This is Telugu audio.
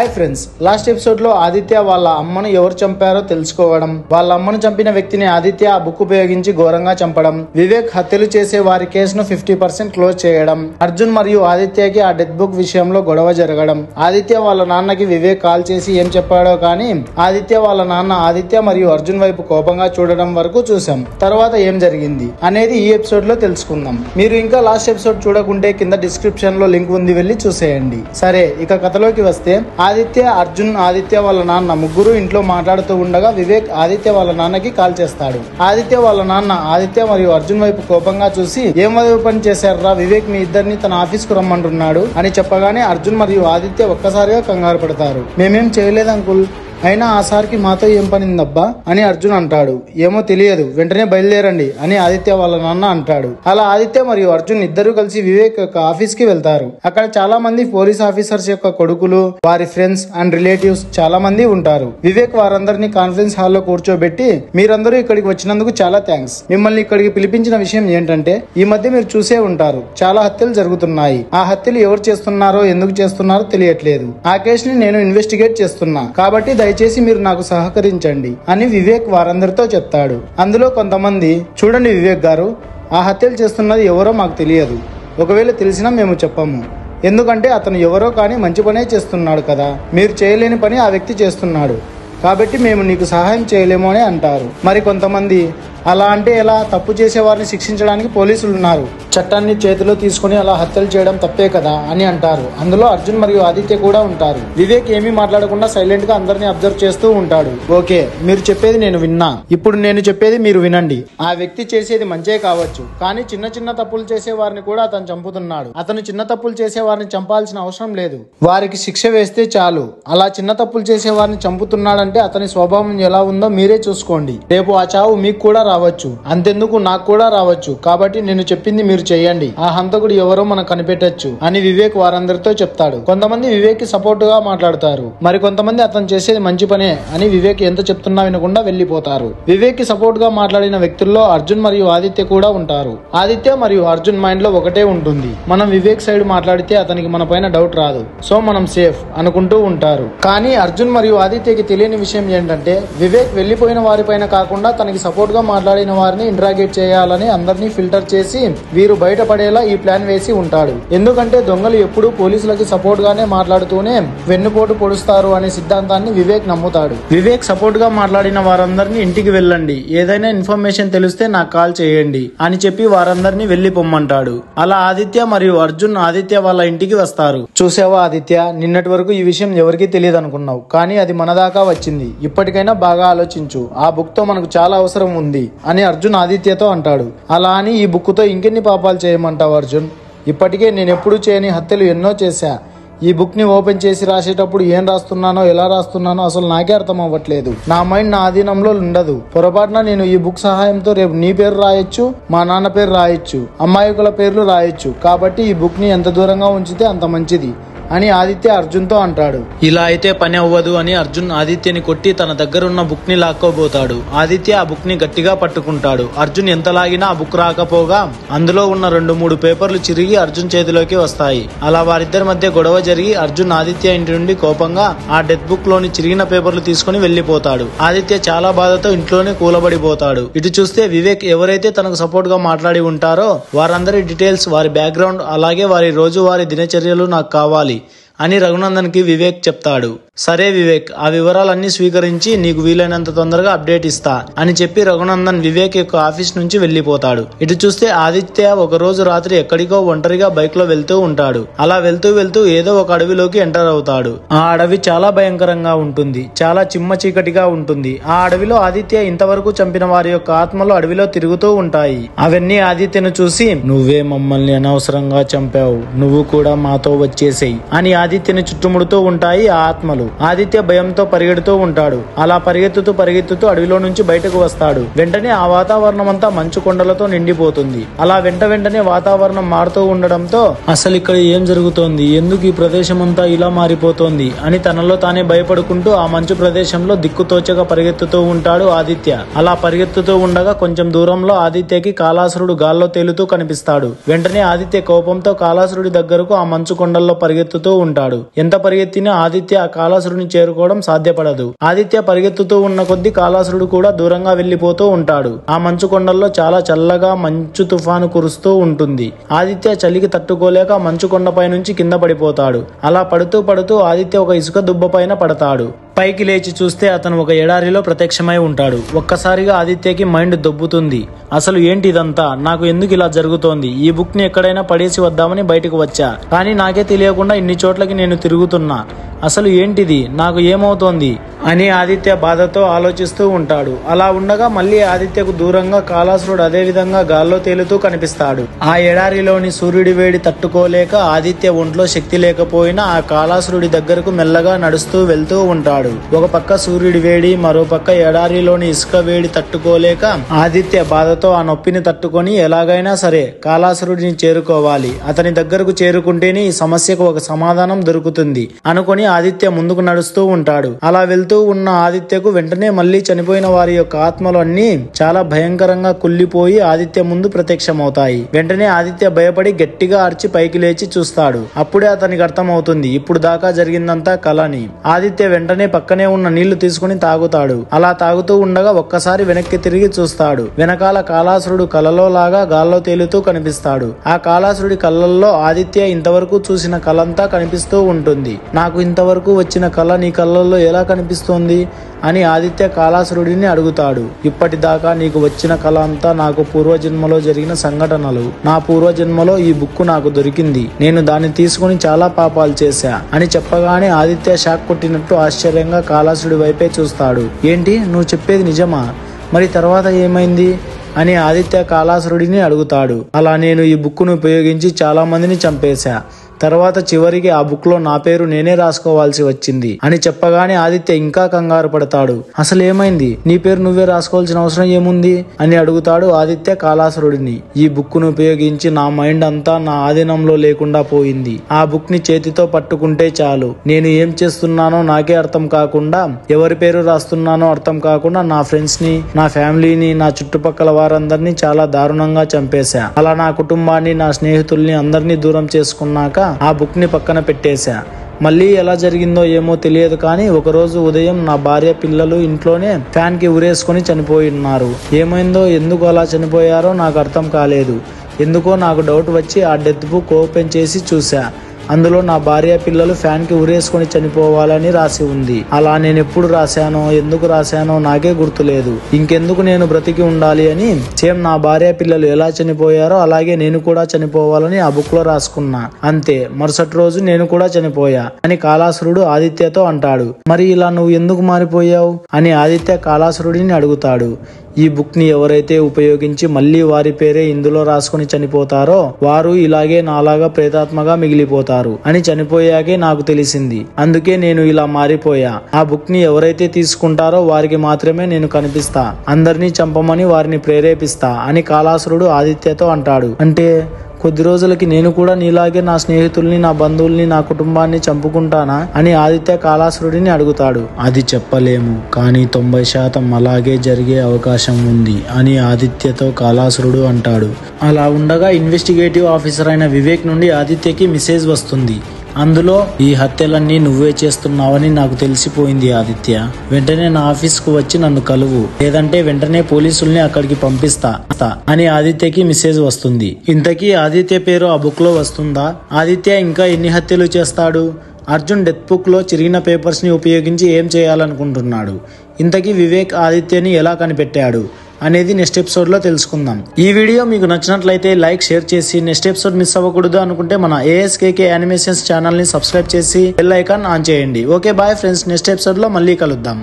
హాయ్ ఫ్రెండ్స్, లాస్ట్ ఎపిసోడ్ లో ఆదిత్య వాళ్ళ అమ్మను ఎవరు చంపారో తెలుసుకోవడం, వాళ్ళ అమ్మను చంపిన వ్యక్తిని ఆదిత్య ఆ బుక్ ఉపయోగించి ఘోరంగా చంపడం, వివేక్ హత్యలు చేసే వారి కేసును 50% క్లోజ్ చేయడం, అర్జున్ మరియు ఆదిత్యకి ఆ డెత్ బుక్ విషయంలో గొడవ జరగడం, ఆదిత్య వాళ్ళ నాన్నకి వివేక్ కాల్ చేసి ఏం చెప్పాడో కానీ ఆదిత్య వాళ్ళ నాన్న ఆదిత్య మరియు అర్జున్ వైపు కోపంగా చూడడం వరకు చూసాం. తర్వాత ఏం జరిగింది అనేది ఈ ఎపిసోడ్ లో తెలుసుకుందాం. మీరు ఇంకా లాస్ట్ ఎపిసోడ్ చూడకుంటే కింద డిస్క్రిప్షన్ లో లింక్ ఉంది, వెళ్ళి చూసేయండి. సరే, ఇక కథలోకి వస్తే ఆదిత్య, అర్జున్, ఆదిత్య వాళ్ళ నాన్న ముగ్గురు ఇంట్లో మాట్లాడుతూ ఉండగా వివేక్ ఆదిత్య వాళ్ళ నాన్నకి కాల్ చేస్తాడు. ఆదిత్య వాళ్ళ నాన్న ఆదిత్య మరియు అర్జున్ వైపు కోపంగా చూసి, ఏం వదిలి పని చేశారా, వివేక్ మీ ఇద్దరిని తన ఆఫీస్ కు రమ్మంటున్నాడు అని చెప్పగానే అర్జున్ మరియు ఆదిత్య ఒక్కసారిగా కంగారు పడతారు. మేమేం చేయలేదు అంకుల్, అయినా ఆ సార్కి మాతో ఏం పనిందబ్బా అని అర్జున్ అంటాడు. ఏమో తెలియదు, వెంటనే బయలుదేరండి అని ఆదిత్య వాళ్ళ నాన్న అంటాడు. అలా ఆదిత్య మరియు అర్జున్ ఇద్దరు కలిసి వివేక్ యొక్క ఆఫీస్ కి వెళ్తారు. అక్కడ చాలా మంది పోలీస్ ఆఫీసర్స్ యొక్క కొడుకులు, వారి ఫ్రెండ్స్ అండ్ రిలేటివ్స్ చాలా మంది ఉంటారు. వివేక్ వారందరినీ కాన్ఫరెన్స్ హాల్లో కూర్చోబెట్టి, మీరందరూ ఇక్కడికి వచ్చినందుకు చాలా థ్యాంక్స్. మిమ్మల్ని ఇక్కడికి పిలిపించిన విషయం ఏంటంటే, ఈ మధ్య మీరు చూసే ఉంటారు, చాలా హత్యలు జరుగుతున్నాయి. ఆ హత్యలు ఎవరు చేస్తున్నారో, ఎందుకు చేస్తున్నారో తెలియట్లేదు. ఆ కేసుని నేను ఇన్వెస్టిగేట్ చేస్తున్నా, కాబట్టి దయచేసి మీరు నాకు సహకరించండి అని వివేక్ వారందరితో చెప్తాడు. అందులో కొంతమంది, చూడండి వివేక్ గారు, ఆ హత్యలు చేస్తున్నది ఎవరో మాకు తెలియదు. ఒకవేళ తెలిసినా మేము చెప్పము, ఎందుకంటే అతను ఎవరో కానీ మంచి పనే చేస్తున్నాడు కదా. మీరు చేయలేని పని ఆ వ్యక్తి చేస్తున్నాడు, కాబట్టి మేము నీకు సహాయం చేయలేము అని అంటారు. మరి కొంతమంది, అలా అంటే ఎలా, తప్పు చేసే వారిని శిక్షించడానికి పోలీసులు ఉన్నారు, చట్టాన్ని చేతిలో తీసుకుని అలా హత్యలు చేయడం తప్పే కదా అని అంటారు. అందులో అర్జున్ మరియు ఆదిత్య కూడా ఉంటారు. వివేక్ ఏమీ మాట్లాడకుండా సైలెంట్ గా అందరినీ అబ్జర్వ్ చేస్తూ ఉంటాడు. ఓకే, మీరు చెప్పేది నేను విన్నా, ఇప్పుడు నేను చెప్పేది మీరు వినండి. ఆ వ్యక్తి చేసేది మంచే కావచ్చు, కానీ చిన్న చిన్న తప్పులు చేసే వారిని కూడా అతను చంపుతున్నాడు. అతను చిన్న తప్పులు చేసే వారిని చంపాల్సిన అవసరం లేదు, వారికి శిక్ష వేస్తే చాలు. అలా చిన్న తప్పులు చేసే వారిని చంపుతున్నాడంటే అతని స్వభావం ఎలా ఉందో మీరే చూసుకోండి. రేపు ఆ చావు మీకు కూడా రావచ్చు, అంతెందుకు నాకు కూడా రావచ్చు. కాబట్టి నేను చెప్పింది మీరు చేయండి. ఆ హంతకుడు ఎవరో మనం కనిపెట్టొచ్చు అని వివేక్ వారందరితో చెప్తాడు. కొంతమంది వివేక్ కి సపోర్ట్ గా మాట్లాడతారు, మరి కొంతమంది అతను చేసేది మంచి పనే అని వివేక్ ఎంత చెప్తున్నా వినకుండా వెళ్లిపోతారు. వివేక్ కి సపోర్ట్ గా మాట్లాడిన వ్యక్తుల్లో అర్జున్ మరియు ఆదిత్య కూడా ఉంటారు. ఆదిత్య మరియు అర్జున్ మైండ్ లో ఒకటే ఉంటుంది, మనం వివేక్ సైడ్ మాట్లాడితే అతనికి మన పైన డౌట్ రాదు, సో మనం సేఫ్ అనుకుంటూ ఉంటారు. కానీ అర్జున్ మరియు ఆదిత్యకి తెలియని విషయం ఏంటంటే, వివేక్ వెళ్లిపోయిన వారి పైన కాకుండా తనకి సపోర్ట్ గా మాట్లాడిన వారిని ఇంట్రాగేట్ చేయాలని అందరినీ ఫిల్టర్ చేసి వీరు బయటపడేలా ఈ ప్లాన్ వేసి ఉంటాడు. ఎందుకంటే దొంగలు ఎప్పుడూ పోలీసులకి సపోర్ట్ గానే మాట్లాడుతూనే వెన్నుపోటు పొడుస్తారు అనే సిద్ధాంతాన్ని వివేక్ నమ్ముతాడు. వివేక్ సపోర్ట్ గా మాట్లాడిన వారందరినీ ఇంటికి వెళ్ళండి, ఏదైనా ఇన్ఫర్మేషన్ తెలిస్తే నాకు కాల్ చేయండి అని చెప్పి వారందరినీ వెళ్లి పొమ్మంటాడు. అలా ఆదిత్య మరియు అర్జున్ ఆదిత్య వాళ్ళ ఇంటికి వస్తారు. చూసావా ఆదిత్య, నిన్నటి వరకు ఈ విషయం ఎవరికీ తెలియదు అనుకున్నావు, కానీ అది మన దాకా వచ్చింది. ఇప్పటికైనా బాగా ఆలోచించు, ఆ బుక్ తో మనకు చాలా అవసరం ఉంది అని అర్జున్ ఆదిత్యతో అంటాడు. అలా అని ఈ బుక్ తో ఇంకెన్ని పాపాలు చేయమంటావు అర్జున్? ఇప్పటికే నేను ఎప్పుడూ చేయని హత్యలు ఎన్నో చేశా. ఈ బుక్ ని ఓపెన్ చేసి రాసేటప్పుడు ఏం రాస్తున్నానో, ఎలా రాస్తున్నానో అసలు నాకే అర్థం అవ్వట్లేదు. నా మైండ్ నా ఆధీనంలో ఉండదు. పొరపాటున నేను ఈ బుక్ సహాయంతో రేపు నీ పేరు రాయొచ్చు, మా నాన్న పేరు రాయొచ్చు, అమ్మాయికుల పేర్లు రాయొచ్చు. కాబట్టి ఈ బుక్ ని ఎంత దూరంగా ఉంచితే అంత మంచిది అని ఆదిత్య అర్జున్ తో అంటాడు. ఇలా అయితే పని అవ్వదు అని అర్జున్ ఆదిత్యని కొట్టి తన దగ్గర ఉన్న బుక్ ని లాక్కోబోతాడు. ఆదిత్య ఆ బుక్ ని గట్టిగా పట్టుకుంటాడు. అర్జున్ ఎంత లాగినా ఆ బుక్ రాకపోగా అందులో ఉన్న 2-3 పేపర్లు చిరిగి అర్జున్ చేతిలోకి వస్తాయి. అలా వారిద్దరి మధ్య గొడవ జరిగి అర్జున్ ఆదిత్య ఇంటి నుండి కోపంగా ఆ డెత్ బుక్ లోని చిరిగిన పేపర్లు తీసుకుని వెళ్లిపోతాడు. ఆదిత్య చాలా బాధతో ఇంట్లోనే కూలబడిపోతాడు. ఇటు చూస్తే వివేక్ ఎవరైతే తనకు సపోర్ట్ గా మాట్లాడి ఉంటారో వారందరి డీటెయిల్స్, వారి బ్యాక్గ్రౌండ్, అలాగే వారి రోజువారీ దినచర్యలు నాకు కావాలి అని రఘునందన్ కి వివేక్ చెప్తాడు. సరే వివేక్, ఆ వివరాలన్నీ స్వీకరించి నీకు వీలైనంత తొందరగా అప్డేట్ ఇస్తా అని చెప్పి రఘునందన్ వివేక్ యొక్క ఆఫీస్ నుంచి వెళ్లిపోతాడు. ఇటు చూస్తే ఆదిత్య ఒక రోజు రాత్రి ఎక్కడికో ఒంటరిగా బైక్ లో వెళ్తూ ఉంటాడు. అలా వెళ్తూ వెళ్తూ ఏదో ఒక అడవిలోకి ఎంటర్ అవుతాడు. ఆ అడవి చాలా భయంకరంగా ఉంటుంది, చాలా చిమ్మ చీకటిగా ఉంటుంది. ఆ అడవిలో ఆదిత్య ఇంతవరకు చంపిన వారి యొక్క ఆత్మలు అడవిలో తిరుగుతూ ఉంటాయి. అవన్నీ ఆదిత్యను చూసి, నువ్వే మమ్మల్ని అనవసరంగా చంపావు, నువ్వు కూడా మాతో వచ్చేసేయ్ అని ఆదిత్యని చుట్టుముడుతూ ఉంటాయి ఆ ఆత్మలు. ఆదిత్య భయంతో పరిగెడుతూ ఉంటాడు. అలా పరిగెత్తుతూ అడవిలో నుంచి బయటకు వస్తాడు. వెంటనే ఆ వాతావరణం అంతా మంచు కొండలతో నిండిపోతుంది. అలా వెంటనే వాతావరణం మారుతూ ఉండడంతో అసలు ఇక్కడ ఏం జరుగుతోంది, ఎందుకు ఈ ప్రదేశం అంతా ఇలా మారిపోతోంది అని తనలో తానే భయపడుకుంటూ ఆ మంచు ప్రదేశంలో దిక్కుతోచగా పరిగెత్తుతూ ఉంటాడు ఆదిత్య. అలా పరిగెత్తుతూ ఉండగా కొంచెం దూరంలో ఆదిత్యకి కాలాసురుడు గాల్లో తేలుతూ కనిపిస్తాడు. వెంటనే ఆదిత్య కోపంతో కాలాసురుడి దగ్గరకు ఆ మంచు కొండల్లో పరిగెత్తుతూ ఉంటాడు. ఎంత పరిగెత్తినా ఆదిత్య ఆ కాలాసురుడిని చేరుకోవడం సాధ్యపడదు. ఆదిత్య పరిగెత్తుతూ ఉన్న కొద్దీ కాలాసురుడు కూడా దూరంగా వెళ్లిపోతూ ఉంటాడు. ఆ మంచు కొండల్లో చాలా చల్లగా మంచు తుఫాను కురుస్తూ ఉంటుంది. ఆదిత్య చలికి తట్టుకోలేక మంచు కొండపై నుంచి కింద పడిపోతాడు. అలా పడుతూ పడుతూ ఆదిత్య ఒక ఇసుక దుబ్బ పైన పడతాడు. పైకి లేచి చూస్తే అతను ఒక ఎడారిలో ప్రత్యక్షమై ఉంటాడు. ఒక్కసారిగా ఆదిత్యకి మైండ్ దొబ్బుతుంది. అసలు ఏంటి ఇదంతా? నాకు ఎందుకు ఇలా జరుగుతోంది? ఈ బుక్ ని ఎక్కడైనా పడేసి వద్దామని బయటకు వచ్చా, కానీ నాకే తెలియకుండా ఇన్ని చోట్లకి నేను తిరుగుతున్నా. అసలు ఏంటిది? నాకు ఏమవుతోంది అని ఆదిత్య బాధతో ఆలోచిస్తూ ఉంటాడు. అలా ఉండగా మళ్ళీ ఆదిత్యకు దూరంగా కాలాసురుడు అదే విధంగా గాల్లో తేలుతూ కనిపిస్తాడు. ఆ ఎడారిలోని సూర్యుడి వేడి తట్టుకోలేక ఆదిత్య ఒంట్లో శక్తి లేకపోయినా ఆ కాలాసురుడి దగ్గరకు మెల్లగా నడుస్తూ వెళ్తూ ఉంటాడు. ఒక పక్క సూర్యుడి వేడి, మరో పక్క ఎడారిలోని ఇసుక వేడి తట్టుకోలేక ఆదిత్య బాధతో ఆ నొప్పిని తట్టుకొని ఎలాగైనా సరే కాలాసురుడిని చేరుకోవాలి, అతని దగ్గరకు చేరుకుంటేనే ఈ సమస్యకు ఒక సమాధానం దొరుకుతుంది అనుకొని ఆదిత్య ముందుకు నడుస్తూ ఉంటాడు. అలా వెళ్తూ ఉన్న ఆదిత్యకు వెంటనే మళ్ళీ చనిపోయిన వారి యొక్క ఆత్మలు అన్ని చాలా భయంకరంగా కుళ్ళిపోయి ఆదిత్య ముందు ప్రత్యక్షమవుతాయి. వెంటనే ఆదిత్య భయపడి గట్టిగా అరిచి పైకి లేచి చూస్తాడు. అప్పుడే అతనికి అర్థమవుతుంది ఇప్పుడు దాకా జరిగిందంతా కలని. ఆదిత్య వెంటనే పక్కనే ఉన్న నీళ్లు తీసుకుని తాగుతాడు. అలా తాగుతూ ఉండగా ఒక్కసారి వెనక్కి తిరిగి చూస్తాడు. వెనకాల కాలాసురుడు కలలో లాగా గాల్లో తేలుతూ కనిపిస్తాడు. ఆ కాలాసురుడి కళ్ళల్లో ఆదిత్య ఇంతవరకు చూసిన కళంతా కనిపిస్తూ ఉంటుంది. నాకు ఇంతవరకు వచ్చిన కళ నీ కళ్ళల్లో ఎలా కనిపిస్తోంది అని ఆదిత్య కాలాసురుడిని అడుగుతాడు. ఇప్పటిదాకా నీకు వచ్చిన కళ అంతా నాకు పూర్వజన్మలో జరిగిన సంఘటనలు. నా పూర్వజన్మలో ఈ బుక్ నాకు దొరికింది. నేను దాన్ని తీసుకుని చాలా పాపాలు చేశా అని చెప్పగానే ఆదిత్య షాక్ కొట్టినట్టు ఆశ్చర్యంగా కాలాసురుడి వైపే చూస్తాడు. ఏంటి, నువ్వు చెప్పేది నిజమా? మరి తర్వాత ఏమైంది అని ఆదిత్య కాలాసురుడిని అడుగుతాడు. అలా నేను ఈ బుక్ను ఉపయోగించి చాలా మందిని చంపేశా. తర్వాత చివరికి ఆ బుక్ లో నా పేరు నేనే రాసుకోవాల్సి వచ్చింది అని చెప్పగానే ఆదిత్య ఇంకా కంగారు పడతాడు. అసలు ఏమైంది? నీ పేరు నువ్వే రాసుకోవాల్సిన అవసరం ఏముంది అని అడుగుతాడు ఆదిత్య కాలాసురుడిని. ఈ బుక్ ను ఉపయోగించి నా మైండ్ అంతా నా ఆధీనంలో లేకుండా పోయింది. ఆ బుక్ ని చేతితో పట్టుకుంటే చాలు, నేను ఏం చేస్తున్నానో నాకే అర్థం కాకుండా, ఎవరి పేరు రాస్తున్నానో అర్థం కాకుండా నా ఫ్రెండ్స్ ని, నా ఫ్యామిలీని, నా చుట్టుపక్కల వారందరినీ చాలా దారుణంగా చంపేశా. అలా నా కుటుంబాన్ని, నా స్నేహితుల్ని అందరినీ దూరం చేసుకున్నాక ఆ బుక్ ని పక్కన పెట్టేశా. మళ్ళీ ఎలా జరిగిందో ఏమో తెలియదు, కానీ ఒకరోజు ఉదయం నా భార్య, పిల్లలు ఇంట్లోనే ఫ్యాన్ కి ఉరేసుకొని చనిపోయి ఉన్నారు. ఏమైందో, ఎందుకు అలా చనిపోయారో నాకు అర్థం కాలేదు. ఎందుకో నాకు డౌట్ వచ్చి ఆ డెత్ బుక్ ఓపెన్ చేసి చూసా. అందులో నా భార్య, పిల్లలు ఫ్యాన్ కి ఉరేసుకొని చనిపోవాలని రాసి ఉంది. అలా నేను ఎప్పుడు రాశానో, ఎందుకు రాశానో నాకే గుర్తులేదు. ఇంకెందుకు నేను బ్రతికి ఉండాలి అని సేమ్ నా భార్య, పిల్లలు ఎలా చనిపోయారో అలాగే నేను కూడా చనిపోవాలని ఆ బుక్ లో రాసుకున్నా. అంతే, మరుసటి రోజు నేను కూడా చనిపోయా అని కాలాసురుడు ఆదిత్యతో అంటాడు. మరి ఇలా నువ్వు ఎందుకు మారిపోయావు అని ఆదిత్య కాలాసురుడిని అడుగుతాడు. ఈ బుక్ ని ఎవరైతే ఉపయోగించి మళ్ళీ వారి పేరే ఇందులో రాసుకుని చనిపోతారో వారు ఇలాగే నాలాగా ప్రేతాత్మగా మిగిలిపోతారు అని చనిపోయాకే నాకు తెలిసింది. అందుకే నేను ఇలా మారిపోయా. ఆ బుక్ ని ఎవరైతే తీసుకుంటారో వారికి మాత్రమే నేను కనిపిస్తా. అందరినీ చంపమని వారిని ప్రేరేపిస్తా అని కాలాసురుడు ఆదిత్యతో అంటాడు. అంటే కొద్ది రోజులకి నేను కూడా నీలాగే నా స్నేహితుల్ని, నా బంధువుల్ని, నా కుటుంబాన్ని చంపుకుంటానా అని ఆదిత్య కాలాసురుడిని అడుగుతాడు. అది చెప్పలేము, కానీ 90% అలాగే జరిగే అవకాశం ఉంది అని ఆదిత్యతో కాలాసురుడు అంటాడు. అలా ఉండగా ఇన్వెస్టిగేటివ్ ఆఫీసర్ అయిన వివేక్ నుండి ఆదిత్యకి మెసేజ్ వస్తుంది. అందులో ఈ హత్యలన్నీ నువ్వే చేస్తున్నావని నాకు తెలిసిపోయింది ఆదిత్య. వెంటనే నా ఆఫీస్ కు వచ్చి నన్ను కలువు, లేదంటే వెంటనే పోలీసుల్ని అక్కడికి పంపిస్తా అని ఆదిత్యకి మెసేజ్ వస్తుంది. ఇంతకీ ఆదిత్య పేరు ఆ బుక్ లో వస్తుందా? ఆదిత్య ఇంకా ఎన్ని హత్యలు చేస్తాడు? అర్జున్ డెత్ బుక్ లో చిరిగిన పేపర్స్ ని ఉపయోగించి ఏం చేయాలనుకుంటున్నాడు? ఇంతకీ వివేక్ ఆదిత్యని ఎలా కనిపెట్టాడు అనేది నెక్స్ట్ ఎపిసోడ్ లో తెలుసుకుందాం. ఈ వీడియో మీకు నచ్చినట్లయితే లైక్, షేర్ చేసి నెక్స్ట్ ఎపిసోడ్ మిస్ అవ్వకూడదు అనుకుంటే మన ASKK యానిమేషన్స్ ఛానల్ ని సబ్స్క్రైబ్ చేసి బెల్ ఐకాన్ ఆన్ చేయండి. Okay, bye friends, next episode లో మళ్ళీ కలుద్దాం.